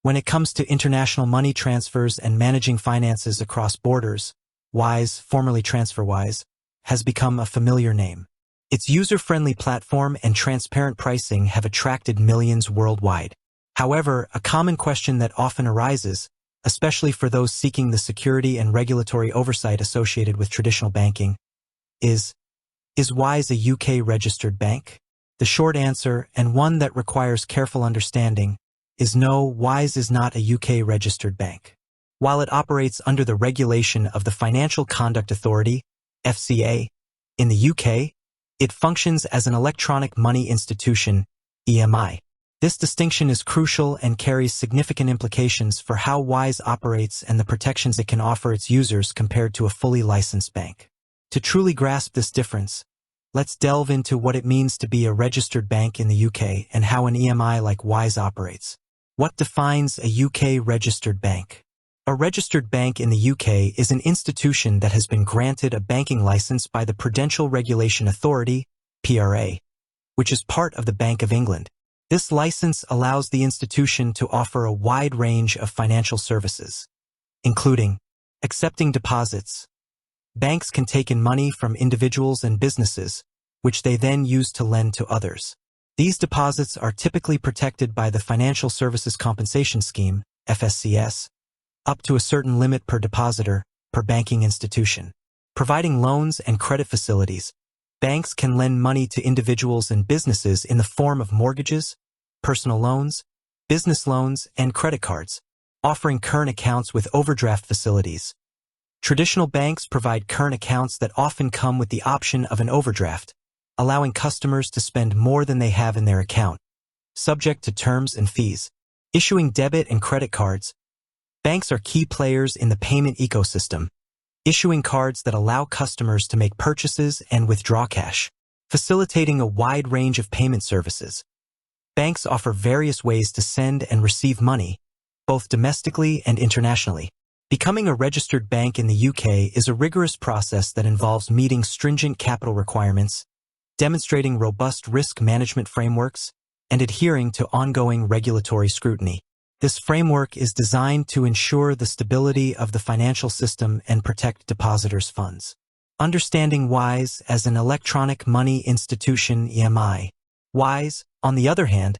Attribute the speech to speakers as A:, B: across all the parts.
A: When it comes to international money transfers and managing finances across borders, Wise, formerly TransferWise, has become a familiar name. Its user-friendly platform and transparent pricing have attracted millions worldwide. However, a common question that often arises, especially for those seeking the security and regulatory oversight associated with traditional banking, is Wise a UK-registered bank? The short answer, and one that requires careful understanding, is no, Wise is not a UK-registered bank. While it operates under the regulation of the Financial Conduct Authority, FCA, in the UK, it functions as an electronic money institution, EMI. This distinction is crucial and carries significant implications for how Wise operates and the protections it can offer its users compared to a fully licensed bank. To truly grasp this difference, let's delve into what it means to be a registered bank in the UK and how an EMI like Wise operates. What defines a UK-registered bank? A registered bank in the UK is an institution that has been granted a banking license by the Prudential Regulation Authority, PRA, which is part of the Bank of England. This license allows the institution to offer a wide range of financial services, including accepting deposits. Banks can take in money from individuals and businesses, which they then use to lend to others. These deposits are typically protected by the Financial Services Compensation Scheme, FSCS, up to a certain limit per depositor, per banking institution. Providing loans and credit facilities, banks can lend money to individuals and businesses in the form of mortgages, personal loans, business loans, and credit cards, offering current accounts with overdraft facilities. Traditional banks provide current accounts that often come with the option of an overdraft, allowing customers to spend more than they have in their account, subject to terms and fees. Issuing debit and credit cards, banks are key players in the payment ecosystem, issuing cards that allow customers to make purchases and withdraw cash, facilitating a wide range of payment services. Banks offer various ways to send and receive money, both domestically and internationally. Becoming a registered bank in the UK is a rigorous process that involves meeting stringent capital requirements, demonstrating robust risk management frameworks, and adhering to ongoing regulatory scrutiny. This framework is designed to ensure the stability of the financial system and protect depositors' funds. Understanding Wise as an electronic money institution EMI. Wise, on the other hand,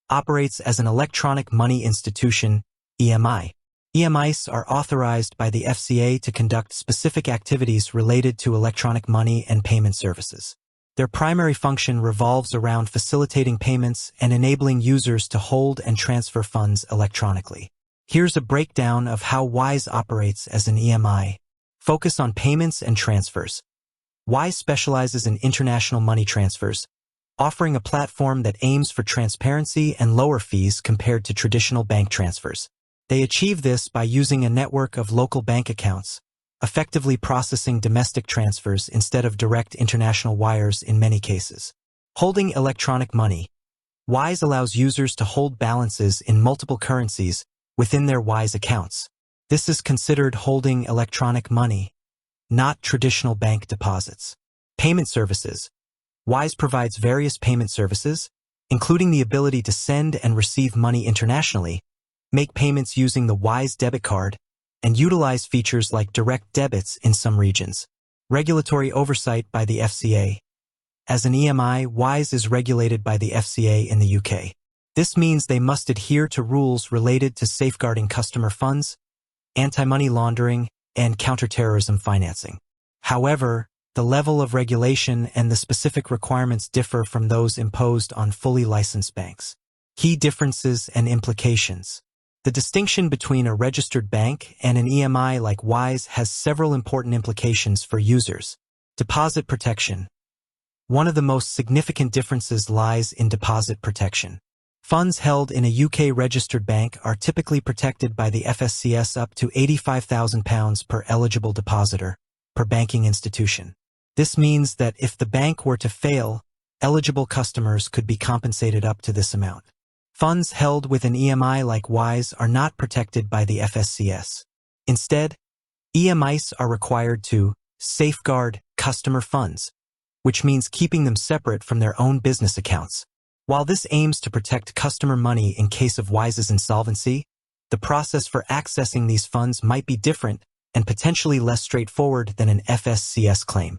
A: operates as an electronic money institution EMI. EMIs are authorized by the FCA to conduct specific activities related to electronic money and payment services. Their primary function revolves around facilitating payments and enabling users to hold and transfer funds electronically. Here's a breakdown of how Wise operates as an EMI. Focus on payments and transfers. Wise specializes in international money transfers, offering a platform that aims for transparency and lower fees compared to traditional bank transfers. They achieve this by using a network of local bank accounts, effectively processing domestic transfers instead of direct international wires in many cases. Holding electronic money. Wise allows users to hold balances in multiple currencies within their Wise accounts. This is considered holding electronic money, not traditional bank deposits. Payment services. Wise provides various payment services, including the ability to send and receive money internationally, make payments using the Wise debit card, and utilize features like direct debits in some regions. Regulatory oversight by the FCA. As an EMI, Wise is regulated by the FCA in the UK. This means they must adhere to rules related to safeguarding customer funds, anti-money laundering, and counterterrorism financing. However, the level of regulation and the specific requirements differ from those imposed on fully licensed banks. Key differences and implications. The distinction between a registered bank and an EMI like Wise has several important implications for users. Deposit protection. One of the most significant differences lies in deposit protection. Funds held in a UK-registered bank are typically protected by the FSCS up to £85,000 per eligible depositor, per banking institution. This means that if the bank were to fail, eligible customers could be compensated up to this amount. Funds held with an EMI like Wise are not protected by the FSCS. Instead, EMIs are required to safeguard customer funds, which means keeping them separate from their own business accounts. While this aims to protect customer money in case of Wise's insolvency, the process for accessing these funds might be different and potentially less straightforward than an FSCS claim.